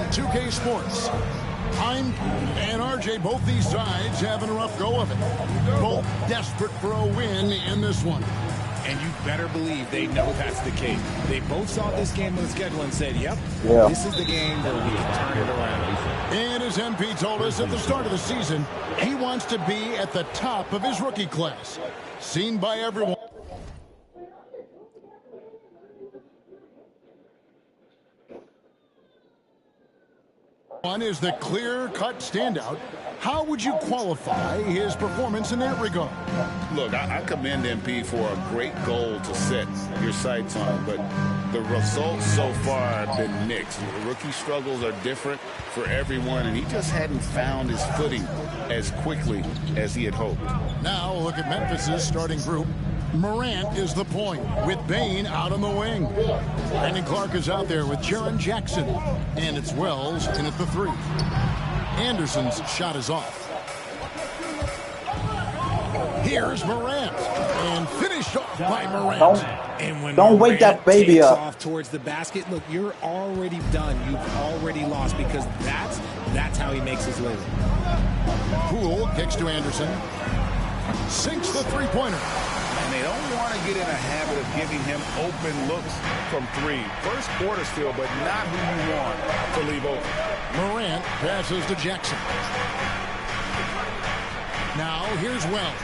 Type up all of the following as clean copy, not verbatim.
2K Sports. I'm and RJ, both these sides having a rough go of it. Both desperate for a win in this one. And you better believe they know that's the case. They both saw this game on the schedule and said, yep, this is the game where we can turn it around. And as MP told us at the start of the season, he wants to be at the top of his rookie class. Seen by everyone. One is the clear-cut standout. How would you qualify his performance in that regard? Look, I commend MP for a great goal to set your sights on, but the results so far have been mixed. Rookie struggles are different for everyone, and he just hadn't found his footing as quickly as he had hoped. Now look at Memphis's starting group. Morant is the point, with Bane out on the wing. Brandon Clark is out there with Jaren Jackson. And it's Wells in at the 3. Anderson's shot is off. Here's Morant. And finished off by Morant. And when Don't wake that baby up. Off towards the basket, look, you're already done. You've already lost because that's how he makes his living. Poole kicks to Anderson. Sinks the three-pointer. And they don't want to get in a habit of giving him open looks from 3. First quarter still, but not who you want to leave open. Morant passes to Jackson. Now here's Wells.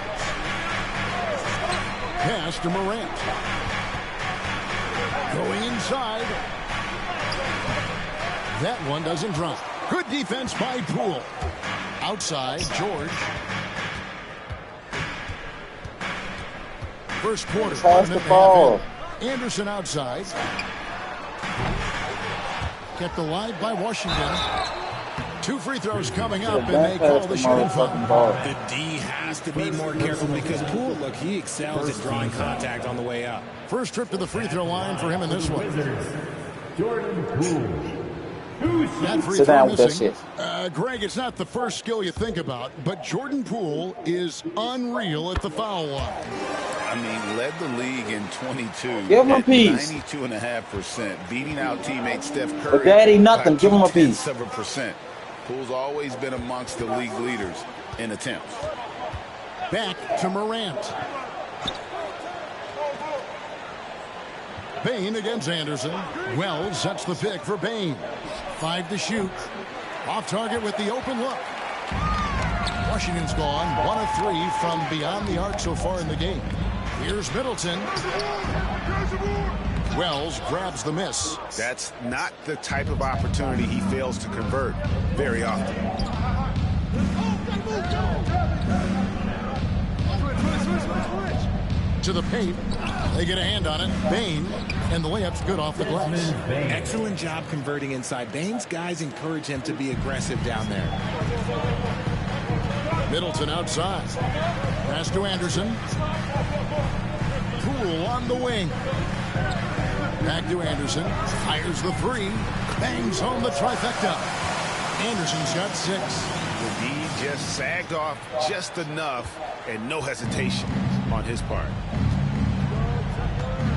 Pass to Morant. Going inside. That one doesn't drop. Good defense by Poole. Outside, George. First quarter. Pass the ball. Anderson outside. Kept alive by Washington. 2 free throws coming up, and they call the shooting foul. The D has to be more careful because Poole, look, he excels at drawing contact on the way up. First trip to the free throw line for him in this one. Jordan Poole. That free Sit throw down with that missing. shit. Greg, it's not the first skill you think about, but Jordan Poole is unreal at the foul line. I mean, led the league in 22. Give him a piece. 92.5%, beating out teammate Steph Curry. But that ain't nothing. by Give him a piece. 0.2%. Poole's always been amongst the league leaders in attempts. Back to Morant. Bane against Anderson. Wells sets the pick for Bane. 5 to shoot. Off target with the open look. Washington's gone 1 of 3 from beyond the arc so far in the game. Here's Middleton. Wells grabs the miss. That's not the type of opportunity he fails to convert very often. To the paint. They get a hand on it. Bane. And the layup's good off the glass. Excellent job converting inside. Bane's guys encourage him to be aggressive down there. Middleton outside. Pass to Anderson. Poole on the wing. Back to Anderson. Fires the 3. Bangs home the trifecta. Anderson's got 6. The D just sagged off just enough and no hesitation on his part.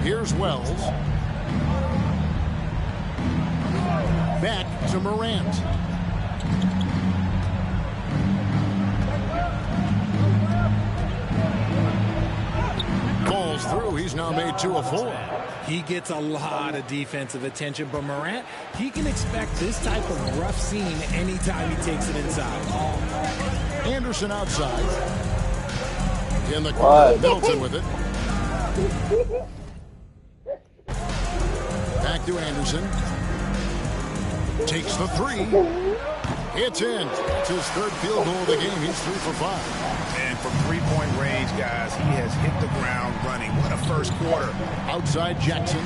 Here's Wells. Back to Morant. Falls through. He's now made 2 of 4. He gets a lot of defensive attention, but Morant, he can expect this type of rough scene anytime he takes it inside. Anderson outside. In the corner, Middleton with it. Back to Anderson. Takes the 3. It's in. It's his 3rd field goal of the game. He's 3 for 5. And from 3-point range, guys, he has hit the ground running. What a first quarter. Outside Jackson.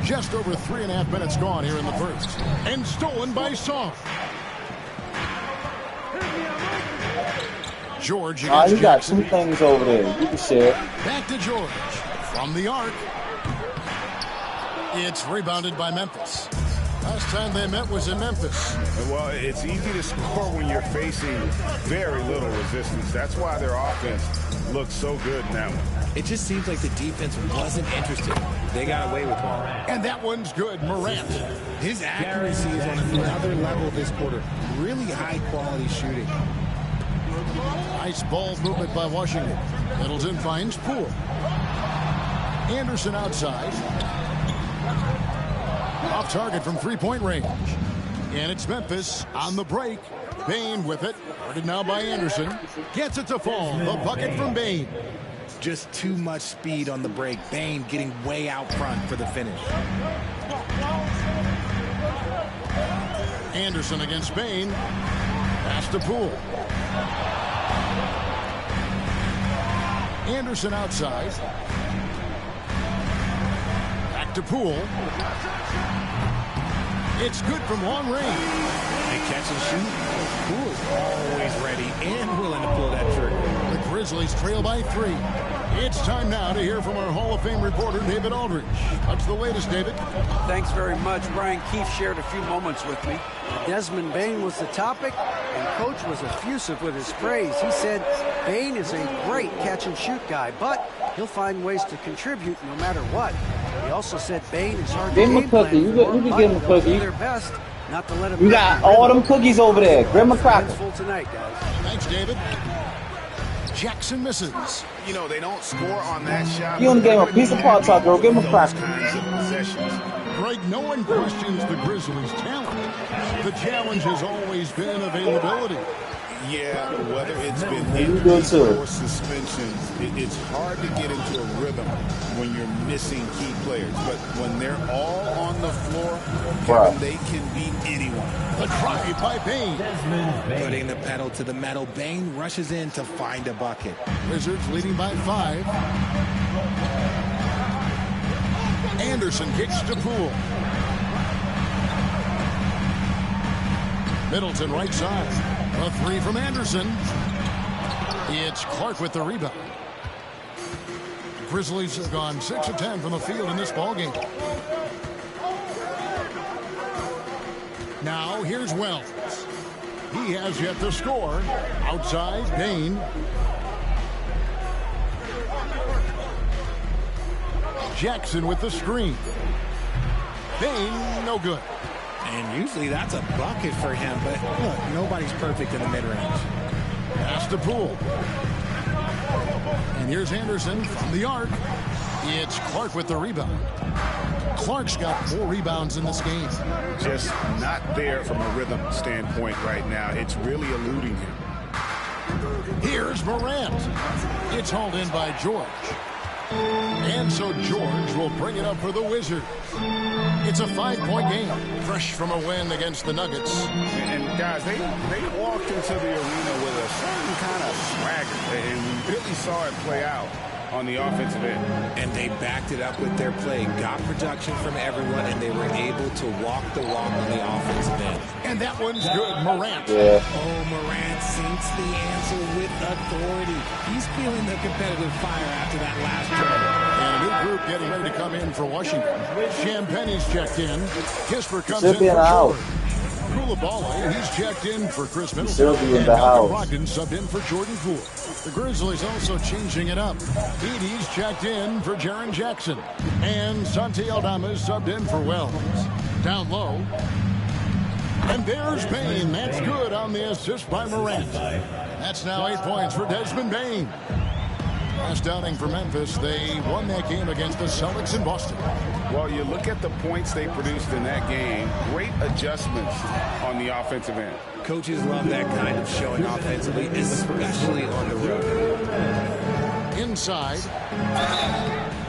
Just over 3.5 minutes gone here in the first. And stolen by Song. George against You got Jackson. 2 things over there. You can share. Back to George. From the arc. It's rebounded by Memphis. Last time they met was in Memphis. Well, it's easy to score when you're facing very little resistance. That's why their offense looks so good in that one. It just seems like the defense wasn't interested. They got away with one. And that one's good. Morant. His accuracy is on another level this quarter. Really high-quality shooting. Nice ball movement by Washington. Middleton finds Poole. Anderson outside. Off target from three-point range. And it's Memphis on the break. Bane with it. Guarded now by Anderson. Gets it to fall. The bucket from Bane. Just too much speed on the break. Bane getting way out front for the finish. Anderson against Bane. Pass to Poole. Anderson outside. Back to Poole. It's good from long range. And catch and shoot. Poole is always ready and willing to pull that trigger. The Grizzlies trail by 3. It's time now to hear from our Hall of Fame reporter, David Aldridge. What's the latest, David? Thanks very much. Brian Keefe shared a few moments with me. Desmond Bane was the topic, and Coach was effusive with his praise. He said Bane is a great catch-and-shoot guy, but he'll find ways to contribute no matter what. He also said Bane is hard to Give him a game plan cookie. You for, can but give him a they'll do cookie. their best not to let him. You got all them cookies over there. Grab him a cracker. Hands full tonight, guys. Thanks, David. Jackson misses. You know, they don't score on that shot. You only gave him a piece of pot top, girl. Give him a Those cracker. kinds of possessions. Greg, no one questions the Grizzlies' talent. The challenge has always been availability. Yeah, whether it's been You do it injuries too. or suspensions, it's hard to get into a rhythm when you're missing key players. But when they're all on the floor, Wow. Kevin, they can beat anyone. The try by Bane. Putting the pedal to the metal, Bane rushes in to find a bucket. Wizards leading by 5. Anderson kicks to Poole. Middleton right side. A 3 from Anderson. It's Clark with the rebound. Grizzlies have gone 6 of 10 from the field in this ballgame. Now here's Wells. He has yet to score. Outside, Bane. Jackson with the screen. Bane, no good. And usually that's a bucket for him, but look, nobody's perfect in the mid-range. Pass to Poole. And here's Anderson from the arc. It's Clark with the rebound. Clark's got 4 rebounds in this game. Just not there from a rhythm standpoint right now. It's really eluding him. Here's Morant. It's hauled in by George. And so George will bring it up for the Wizards. It's a 5-point game, fresh from a win against the Nuggets. And guys, they walked into the arena with a certain kind of swagger, and we really saw it play out on the offensive end. And they backed it up with their play, got production from everyone, and they were able to walk the walk on the offensive end. And that one's good, Morant. Yeah. Oh, Morant sinks the answer with authority. He's feeling the competitive fire after that last drive. And a new group getting ready to come in for Washington. Champagne's checked in. Kisper comes Should in be in for the house. Jordan. Koulibaly, he's checked in for Chris Middleton. Should be in And the Malcolm house. Brogdon subbed in for Jordan Poole. The Grizzlies also changing it up. Edey's checked in for Jaren Jackson. And Santi Aldama's subbed in for Wells. Down low. And there's Bane. That's good on the assist by Morant. That's now 8 points for Desmond Bane. Last outing for Memphis, they won that game against the Celtics in Boston. Well, you look at the points they produced in that game, great adjustments on the offensive end. Coaches love that kind of showing offensively, especially on the road. Inside.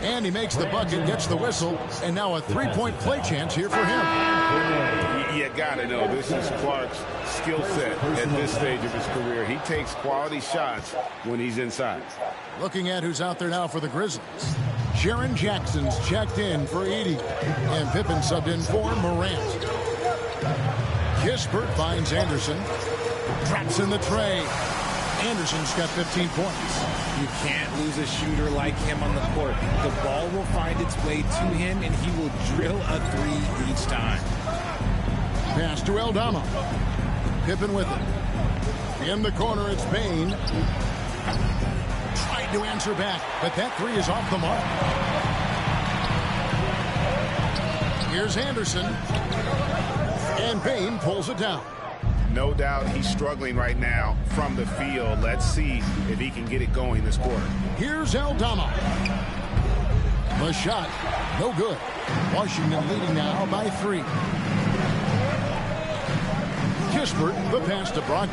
And he makes the bucket, gets the whistle, and now a 3-point play chance here for him. You gotta know this is Clark's skill set at this stage of his career. He takes quality shots when he's inside. Looking at who's out there now for the Grizzlies. Jaren Jackson's checked in for Edey. And Pippen subbed in for Morant. Kispert finds Anderson. Traps in the tray. Anderson's got 15 points. You can't lose a shooter like him on the court. The ball will find its way to him, and he will drill a 3 each time. Pass to Aldama. Pippen with it. In the corner, it's Bane. Tried to answer back, but that 3 is off the mark. Here's Anderson. And Bane pulls it down. No doubt he's struggling right now from the field. Let's see if he can get it going this quarter. Here's Aldama. The shot, no good. Washington leading now by 3. Kispert, the pass to Brogdon.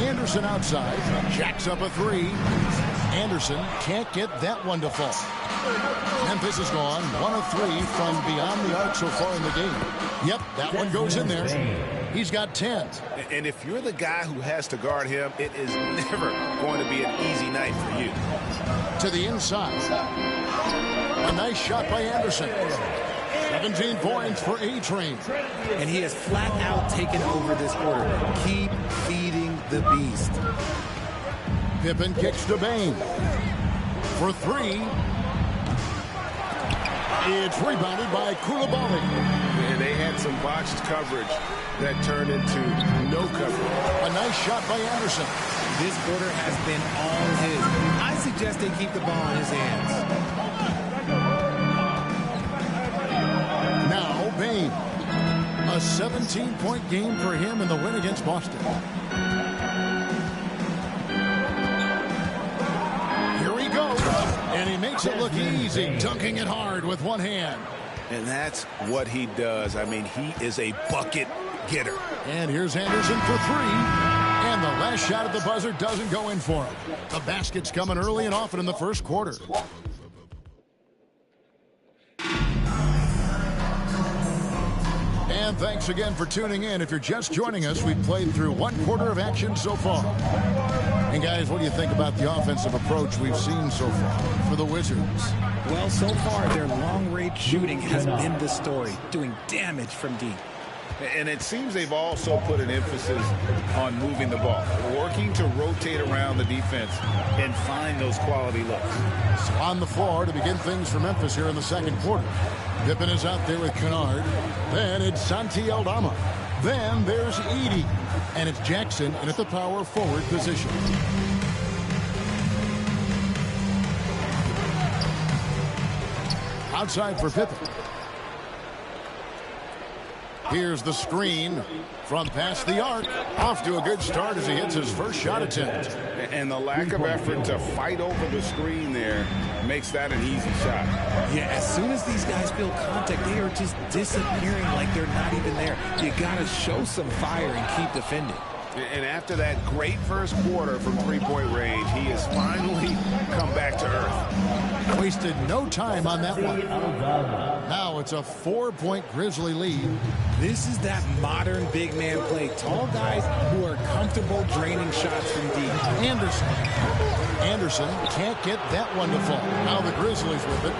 Anderson outside, jacks up a 3. Anderson can't get that one to fall. Memphis has gone 1 of 3 from beyond the arc so far in the game. Yep, that one goes in there. He's got 10. And if you're the guy who has to guard him, it is never going to be an easy night for you. To the inside. A nice shot by Anderson. 17 points for A-Train. And he has flat out taken over this quarter. Keep feeding the beast. Pippen kicks to Bane. For 3. It's rebounded by Coulibaly. And they had some botched coverage that turned into no coverage. A nice shot by Anderson. This quarter has been all his. I suggest they keep the ball in his hands. Now Bane. A 17-point game for him in the win against Boston. Here he goes. And he makes it look easy, dunking it hard with one hand. And that's what he does. I mean, he is a bucket getter. And here's Anderson for 3. And the last shot at the buzzer doesn't go in for him. The basket's coming early and often in the first quarter. And thanks again for tuning in. If you're just joining us, we've played through 1 quarter of action so far. And guys, what do you think about the offensive approach we've seen so far for the Wizards? Well, so far, their long-range shooting has been the story, doing damage from deep. And it seems they've also put an emphasis on moving the ball, working to rotate around the defense and find those quality looks. So on the floor to begin things for Memphis here in the second quarter. Pippen is out there with Kennard. Then it's Santi Aldama. Then there's Edey. And it's Jackson in at the power forward position. Outside for Pippen. Here's the screen from past the arc. Off to a good start as he hits his first shot attempt. And the lack of effort to fight over the screen there makes that an easy shot. Yeah, as soon as these guys feel contact, they are just disappearing like they're not even there. You got to show some fire and keep defending. And after that great first quarter from three-point range, he has finally come back to earth. Wasted no time on that one. Now it's a 4-point Grizzly lead. This is that modern big man play. Tall guys who are comfortable draining shots from deep. Anderson can't get that one to fall. Now the Grizzlies with it.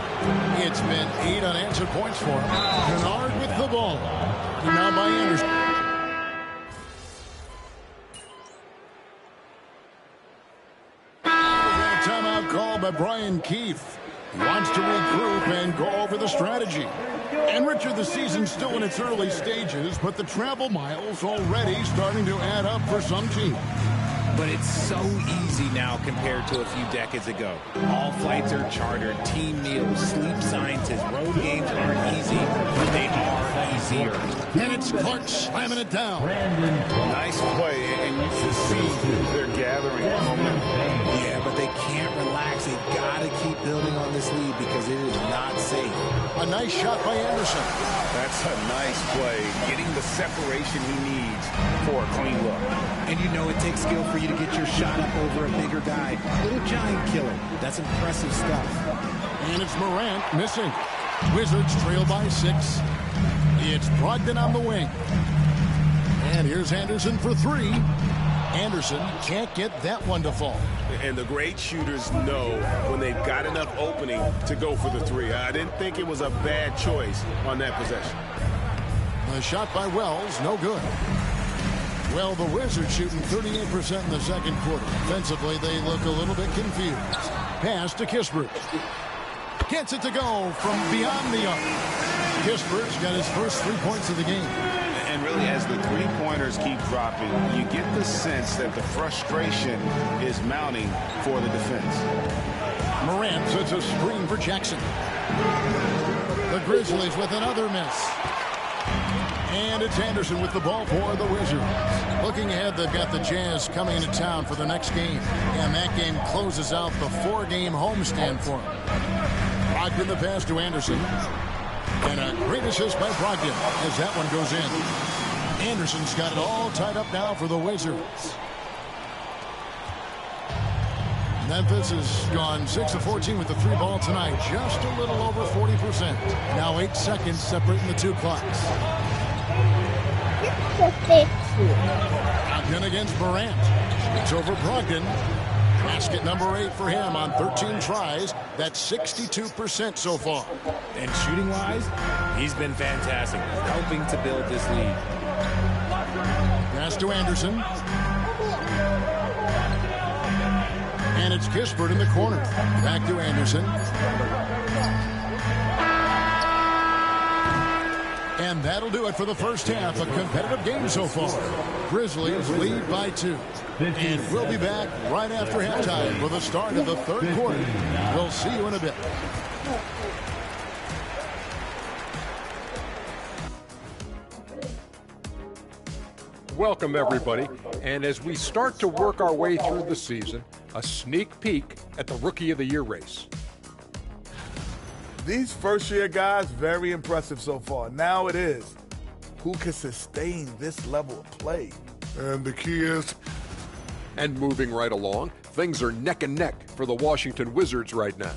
It's been 8 unanswered points for him. Kennard with the ball. Now by Anderson. Timeout call by Brian Keefe. He wants to regroup and go over the strategy. And Richard, the season's still in its early stages, but the travel miles already starting to add up for some teams. But it's so easy now compared to a few decades ago. All flights are chartered, team meals, sleep sciences, road games aren't easy, but they are easier. And it's Clark slamming it down. Nice play, and you can see they're gathering momentum. Yeah, but they can't relax. They've got to keep building on this lead because it is not safe. A nice shot by Anderson. That's a nice play, getting the separation he needs for a clean look. And you know it takes skill for you to get your shot up over a bigger guy. Little giant killer. That's impressive stuff. And it's Morant missing. Wizards trail by 6. It's Brogdon on the wing. And here's Anderson for 3. Anderson can't get that one to fall. And the great shooters know when they've got enough opening to go for the 3. I didn't think it was a bad choice on that possession. A shot by Wells, no good. Well, the Wizards shooting 38% in the second quarter. Offensively, they look a little bit confused. Pass to Kispert. Gets it to go from beyond the arc. Kispert's got his first 3 points of the game. And really, as the three-pointers keep dropping, you get the sense that the frustration is mounting for the defense. Morant sets a screen for Jackson. The Grizzlies with another miss. And it's Anderson with the ball for the Wizards. Looking ahead, they've got the Jazz coming into town for the next game. And that game closes out the 4-game homestand for them. Brogdon the pass to Anderson. And a great assist by Brogdon as that one goes in. Anderson's got it all tied up now for the Wizards. Memphis has gone 6 of 14 with the 3-ball tonight. Just a little over 40%. Now 8 seconds separating the two clocks. Brogdon against Morant. It's over Brogdon. Basket number 8 for him on 13 tries. That's 62% so far. And shooting-wise, he's been fantastic, helping to build this lead. Pass to Anderson. And it's Kispert in the corner. Back to Anderson. And that'll do it for the first half. A competitive game so far. Grizzlies lead by 2. And we'll be back right after halftime for the start of the third quarter. We'll see you in a bit. Welcome, everybody. And as we start to work our way through the season, a sneak peek at the Rookie of the Year race. These first-year guys, very impressive so far. Now it is, who can sustain this level of play? And the key is... And moving right along, things are neck and neck for the Washington Wizards right now.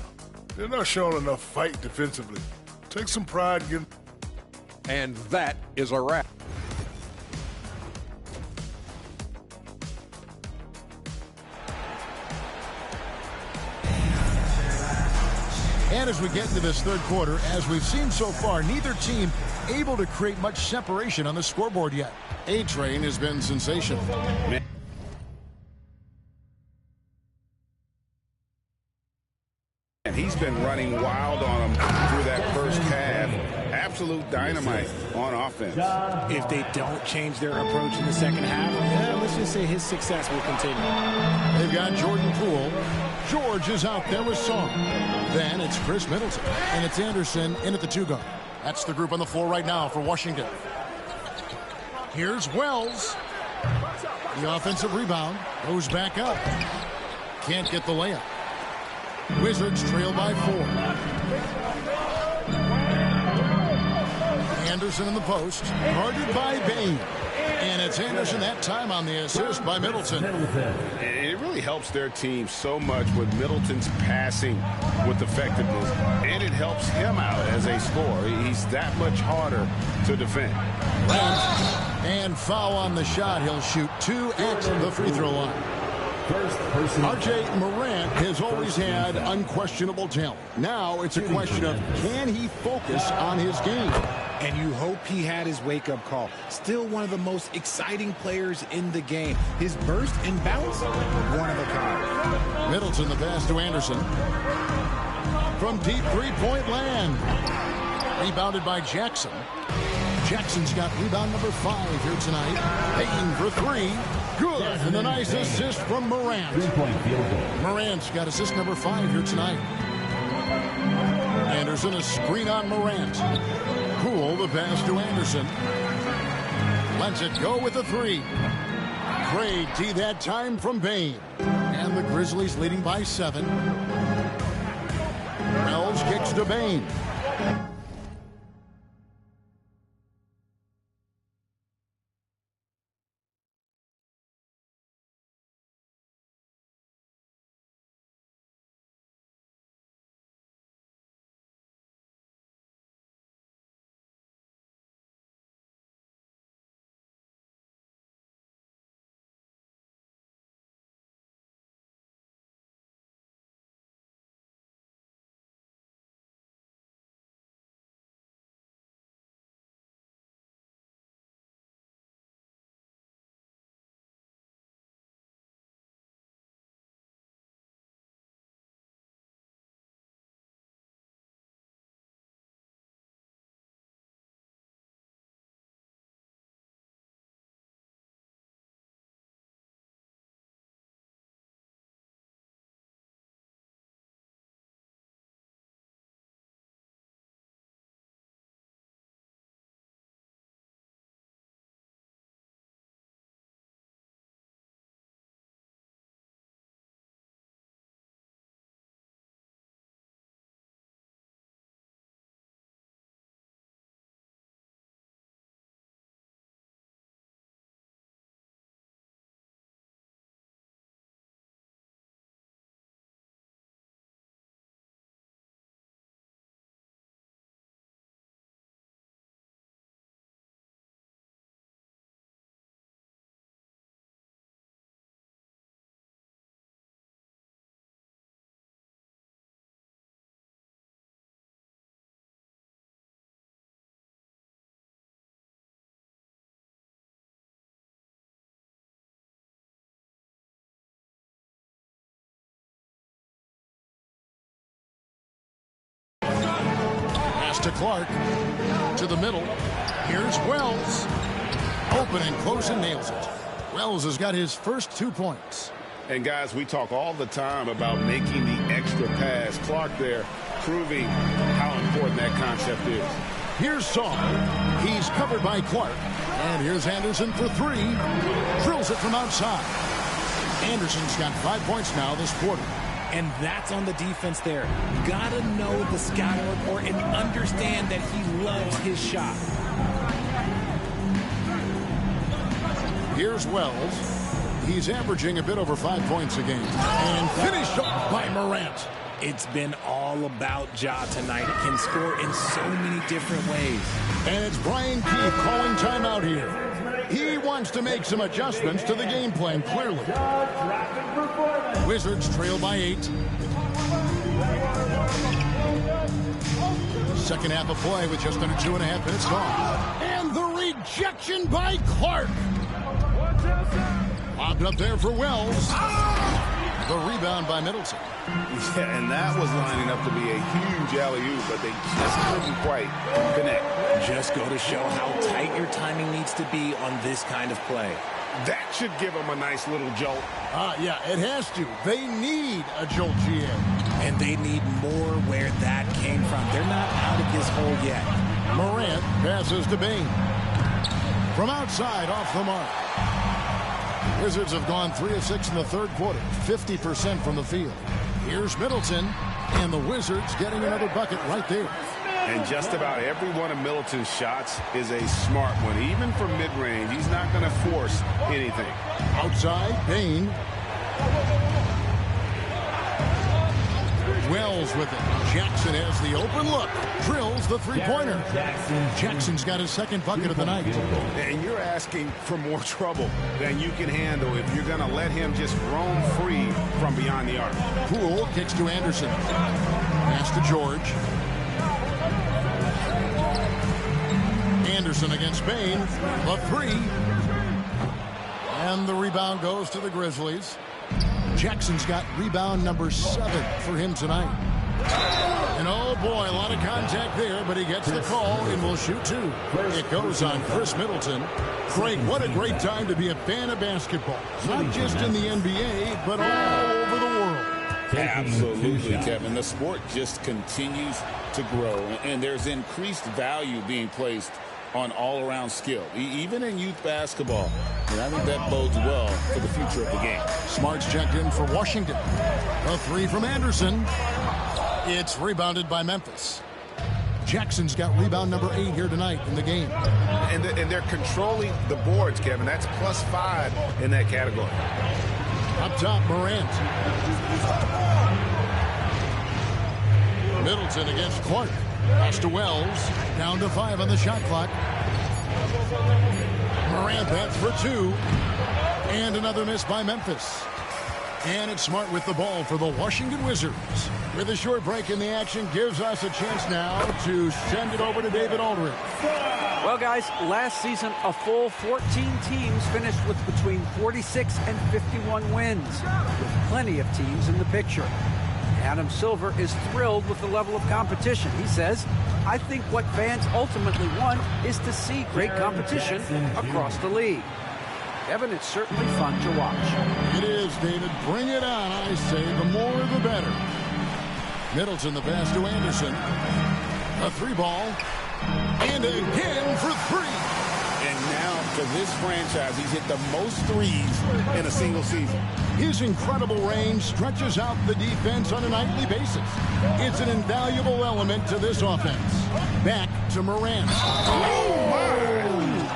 they're not showing enough fight defensively. Take some pride in getting... And that is a wrap. And as we get into this third quarter, as we've seen so far, neither team able to create much separation on the scoreboard yet. A-Train has been sensational. And he's been running wild on them through that first half. Absolute dynamite on offense. If they don't change their approach in the second half, let's just say his success will continue. They've got Jordan Poole. George is out there with Song. Then it's Chris Middleton. And it's Anderson in at the 2 guard. That's the group on the floor right now for Washington. Here's Wells. The offensive rebound goes back up. Can't get the layup. Wizards trail by 4. Anderson in the post, guarded by Bane. And it's Anderson that time on the assist by Middleton. It really helps their team so much with Middleton's passing with effectiveness, and it helps him out as a scorer. He's that much harder to defend. And foul on the shot. He'll shoot 2 at the free throw line. R.J. Morant has always had unquestionable talent. Now it's a question of, can he focus on his game? And you hope he had his wake-up call. Still one of the most exciting players in the game. His burst and bounce, one of a kind. Middleton the pass to Anderson. From deep three-point land. Rebounded by Jackson. Jackson's got rebound number 5 here tonight. Payton for 3. Good. And a nice assist from Morant. Morant's got assist number 5 here tonight. Anderson, a screen on Morant. Poole, the pass to Anderson. Lets it go with the 3. Craig T that time from Bane. And the Grizzlies leading by 7. Wells kicks to Bane. Clark. To the middle. Here's Wells. Open and close and nails it. Wells has got his first 2 points. And, guys, we talk all the time about making the extra pass. Clark there proving how important that concept is. Here's Saul. He's covered by Clark. And here's Anderson for 3. Drills it from outside. Anderson's got 5 points now this quarter. And that's on the defense there. Gotta know the scouting report and understand that he loves his shot. Here's Wells. He's averaging a bit over 5 points a game. And finished off by Morant. It's been all about Ja tonight. He can score in so many different ways. And it's Brian Keefe calling timeout here. He wants to make some adjustments to the game plan, clearly. Wizards trail by 8. Second half of play with just under 2.5 minutes gone. And the rejection by Clark. Lobbed up there for Wells. The rebound by Middleton. Yeah, and that was lining up to be a huge alley-oop, but they just couldn't quite connect. Just go to show how tight your timing needs to be on this kind of play. That should give them a nice little jolt. Yeah, it has to. They need a jolt, GA. And they need more where that came from. They're not out of this hole yet. Morant passes to Bane. From outside, off the mark. Wizards have gone 3 of 6 in the third quarter, 50% from the field. Here's Middleton, and the Wizards getting another bucket right there. And just about every one of Middleton's shots is a smart one. Even from mid-range, he's not going to force anything. Outside, Bane. Wells with it. Jackson has the open look. Drills the three-pointer. Jackson's got his second bucket of the night. And you're asking for more trouble than you can handle if you're going to let him just roam free from beyond the arc. Poole kicks to Anderson. Pass to George. Anderson against Bane. The 3. And the rebound goes to the Grizzlies. Jackson's got rebound number 7 for him tonight. And oh boy, a lot of contact there, but he gets the call and will shoot 2. It goes on Chris Middleton. Craig, what a great time to be a fan of basketball. Not just in the NBA, but all over the world. Absolutely, Kevin. The sport just continues to grow, and there's increased value being placed on all-around skill, even in youth basketball. And I think that bodes well for the future of the game. Smart's checked in for Washington. A 3 from Anderson. It's rebounded by Memphis. Jackson's got rebound number 8 here tonight in the game. And they're controlling the boards, Kevin. That's +5 in that category. Up top, Morant. Middleton against Clark. Pass to Wells. Down to 5 on the shot clock. Morant bats for 2. And another miss by Memphis. And it's Smart with the ball for the Washington Wizards. With a short break in the action, gives us a chance now to send it over to David Aldridge. Well, guys, last season, a full 14 teams finished with between 46 and 51 wins, with plenty of teams in the picture. Adam Silver is thrilled with the level of competition. He says, I think what fans ultimately want is to see great competition across the league. Evan, it's certainly fun to watch. It is, David. Bring it on, I say. The more, the better. Middleton, the pass to Anderson. A 3-ball. And again for 3. And now, for this franchise, he's hit the most threes in a single season. His incredible range stretches out the defense on a nightly basis. It's an invaluable element to this offense. Back to Morant. Oh, my!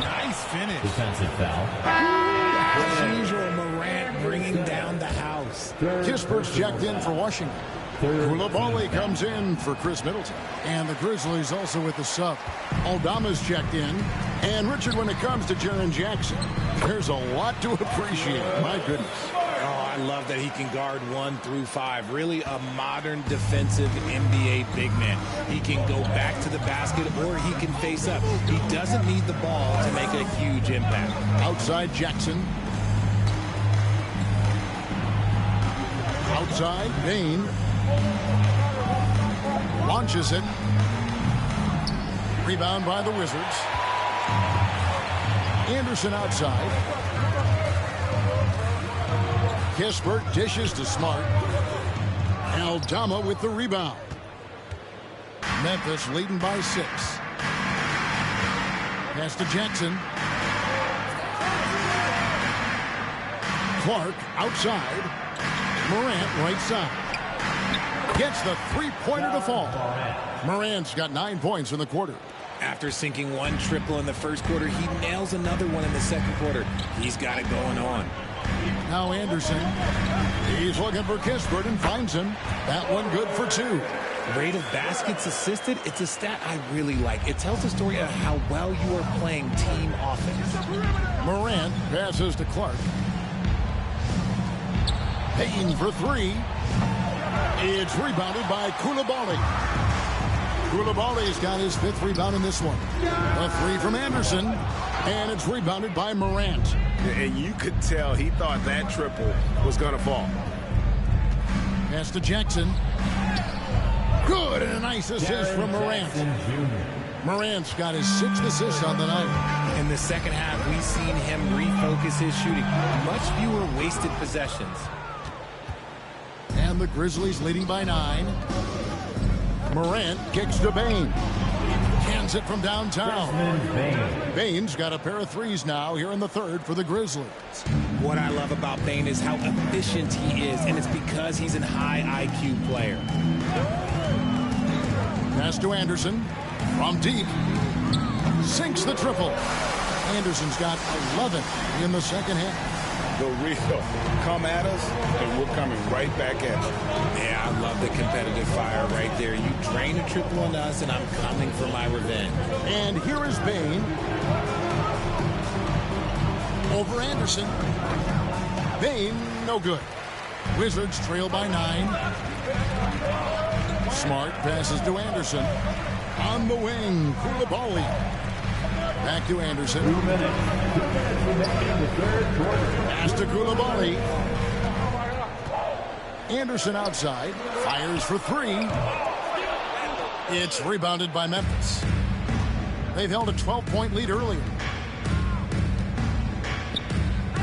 Nice finish. Defensive foul. As usual, Morant bringing down the house. Kispert's checked in for Washington. Koulibaly comes in for Chris Middleton. And the Grizzlies also with the sub. Aldama's checked in. And Richard, when it comes to Jaren Jackson, there's a lot to appreciate. My goodness. Oh, I love that he can guard 1 through 5. Really a modern defensive NBA big man. He can go back to the basket or he can face up. He doesn't need the ball to make a huge impact. Outside Jackson. Outside Bane. Launches it. Rebound by the Wizards. Anderson outside. Kispert dishes to Smart. Aldama with the rebound. Memphis leading by 6. Pass to Jackson. Clark outside. Morant right side. Gets the three-pointer to fall. Morant's got 9 points in the quarter. After sinking one triple in the first quarter, he nails another one in the second quarter. He's got it going on. Now Anderson. He's looking for Kispert and finds him. That one good for 2. Rate of baskets assisted, it's a stat I really like. It tells the story of how well you are playing team offense. Morant passes to Clark. Payton for 3. It's rebounded by Coulibaly. Coulibaly's got his 5th rebound in this one. A 3 from Anderson, and it's rebounded by Morant. And you could tell he thought that triple was going to fall. Pass to Jackson. Good, and a nice assist from Morant. Morant's got his 6th assist on the night. In the second half, we've seen him refocus his shooting. Much fewer wasted possessions. And the Grizzlies leading by 9. Morant kicks to Bane. Cans it from downtown. Bane's got a pair of 3s now here in the 3rd for the Grizzlies. What I love about Bane is how efficient he is, and it's because he's a high IQ player. Pass to Anderson. From deep. Sinks the triple. Anderson's got 11 in the second half. The real come at us, and we're coming right back at you. Yeah, I love the competitive fire right there. You drain a triple on us, and I'm coming for my revenge. And here is Bane. Over Anderson. Bane, no good. Wizards trail by 9. Smart passes to Anderson. On the wing, Coulibaly. Back to Anderson. 2 minutes. Pass to Coulibaly. Anderson outside. Fires for 3. It's rebounded by Memphis. They've held a 12-point lead earlier.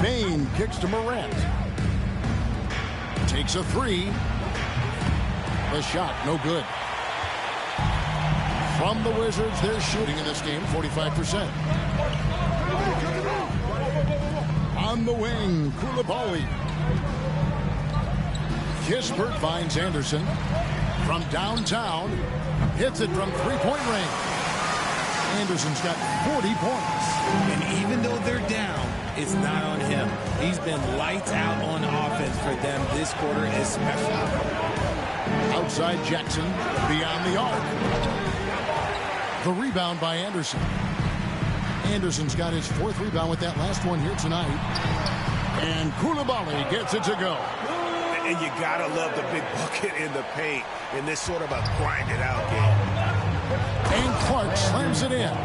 Bane kicks to Morant. Takes a 3. The shot, no good. From the Wizards, they're shooting in this game 45%. On the wing, Coulibaly. Kispert finds Anderson. From downtown, hits it from three-point range. Anderson's got 40 points. And even though they're down, it's not on him. He's been lights out on offense for them this quarter especially. Outside Jackson, beyond the arc. The rebound by Anderson. Anderson's got his 4th rebound with that last one here tonight. And Coulibaly gets it to go. And you gotta love the big bucket in the paint in this sort of a grind-it-out game. And Clark slams it in.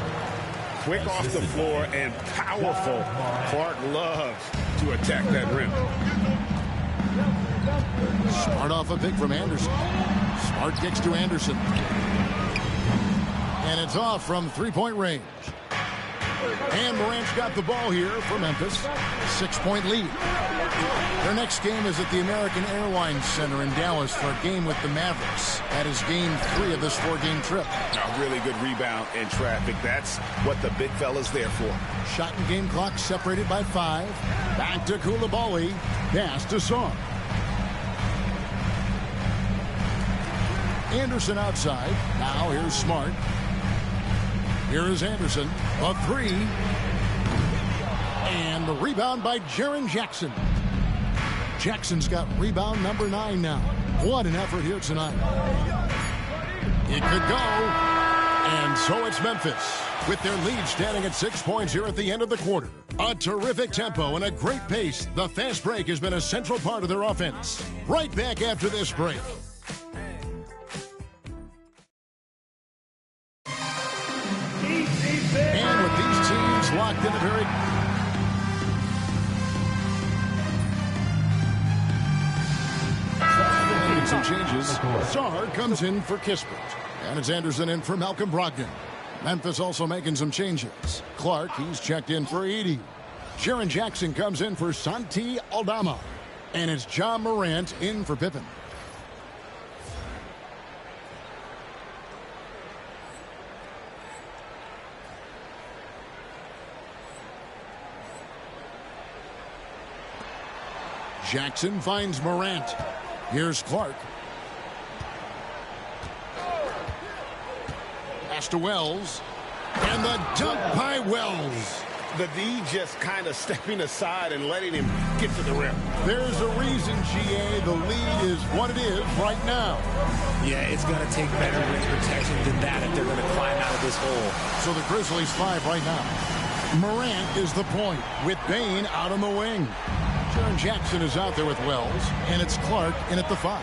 Quick off the floor and powerful. Clark loves to attack that rim. Smart off a pick from Anderson. Smart kicks to Anderson. And it's off from three-point range. And Morant's got the ball here for Memphis. 6-point lead. Their next game is at the American Airlines Center in Dallas for a game with the Mavericks. That is game 3 of this 4-game trip. A really good rebound in traffic. That's what the big fella's there for. Shot and game clock separated by 5. Back to Coulibaly. Pass to Song. Anderson outside. Now here's Smart. Here is Anderson. A 3. And the rebound by Jaren Jackson. Jackson's got rebound number 9 now. What an effort here tonight. It could go. And so it's Memphis with their lead standing at 6 points here at the end of the quarter. A terrific tempo and a great pace. The fast break has been a central part of their offense. Right back after this break. And with these teams locked in a very... Making some changes. Sarr comes in for Kispert. And it's Anderson in for Malcolm Brogdon. Memphis also making some changes. Clark, he's checked in for Edey. Jaren Jackson comes in for Santi Aldama. And it's John Morant in for Pippen. Jackson finds Morant. Here's Clark. Pass to Wells. And the dunk by Wells. The D just kind of stepping aside and letting him get to the rim. There's a reason, GA, the lead is what it is right now. Yeah, it's going to take better rim protection than that if they're going to climb out of this hole. So the Grizzlies 5 right now. Morant is the point with Bane out on the wing. Jaren Jackson is out there with Wells, and it's Clark in at the 5.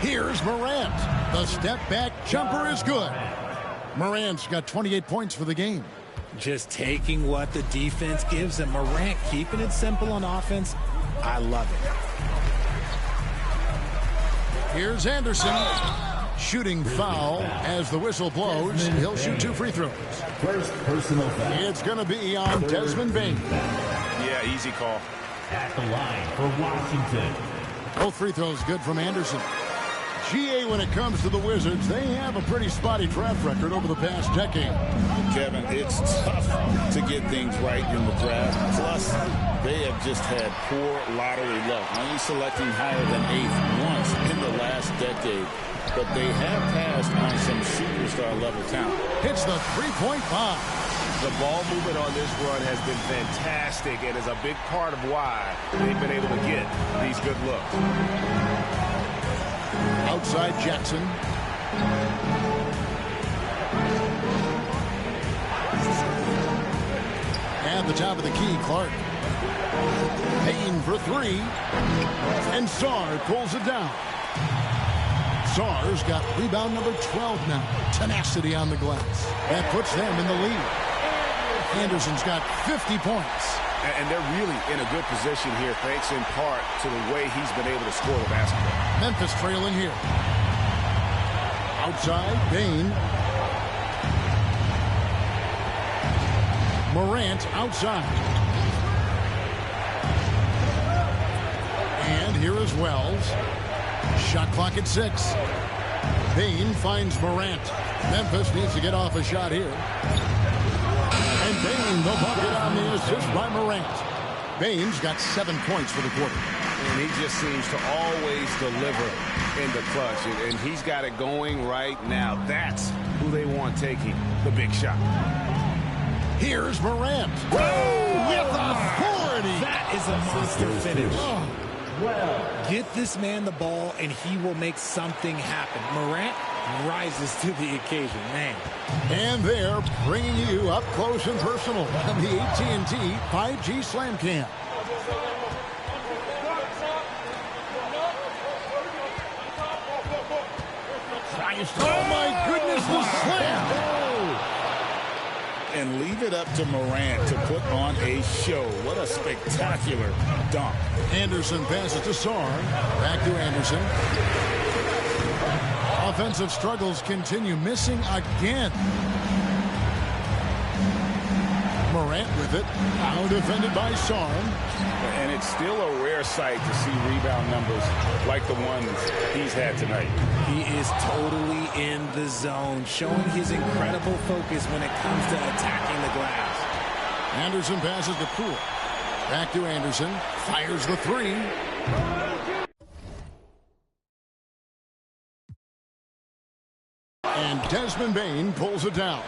Here's Morant. The step back jumper is good. Morant's got 28 points for the game. Just taking what the defense gives him. Morant keeping it simple on offense. I love it. Here's Anderson. Shooting foul as the whistle blows. He'll shoot 2 free throws. First personal foul. It's going to be on Desmond Bane. Yeah, easy call. At the line for Washington. Both free throws good from Anderson. GA, when it comes to the Wizards, they have a pretty spotty draft record over the past decade. Kevin, it's tough to get things right in the draft. Plus, they have just had poor lottery luck, only selecting higher than 8th once in the last decade. But they have passed on some superstar-level talent. Hits the three-point bomb. The ball movement on this run has been fantastic and is a big part of why they've been able to get these good looks. Outside Jackson. At the top of the key, Clark. Payne for 3. And Sarr pulls it down. Sarr's got rebound number 12 now. Tenacity on the glass. That puts them in the lead. Anderson's got 50 points. And they're really in a good position here, thanks in part to the way he's been able to score the basketball. Memphis trailing here. Outside, Bane. Morant outside. And here is Wells. Shot clock at 6. Bane finds Morant. Memphis needs to get off a shot here. And Bane, the bucket on the assist by Morant. Bane's got 7 points for the quarter. And he just seems to always deliver in the clutch. And he's got it going right now. That's who they want taking the big shot. Here's Morant. With authority. That is a monster finish. Get this man the ball, and he will make something happen. Morant rises to the occasion, man. And they're bringing you up close and personal on the AT&T 5G Slam Cam. Oh, my goodness, the slam. And leave it up to Morant to put on a show. What a spectacular dunk. Anderson passes to Sarr. Back to Anderson. Offensive struggles continue. Missing again. Morant with it. Now defended by Sarr. And it's still a rare sight to see rebound numbers like the ones he's had tonight. He is totally in the zone, showing his incredible focus when it comes to attacking the glass. Anderson passes to Poole. Back to Anderson. Fires the 3. And Desmond Bane pulls it down.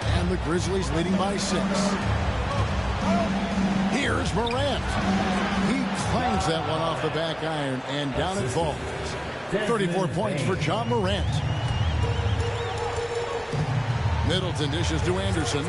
And the Grizzlies leading by 6. Here's Morant. He clangs that one off the back iron, and down it falls. 34 points for John Morant. Middleton dishes to Anderson.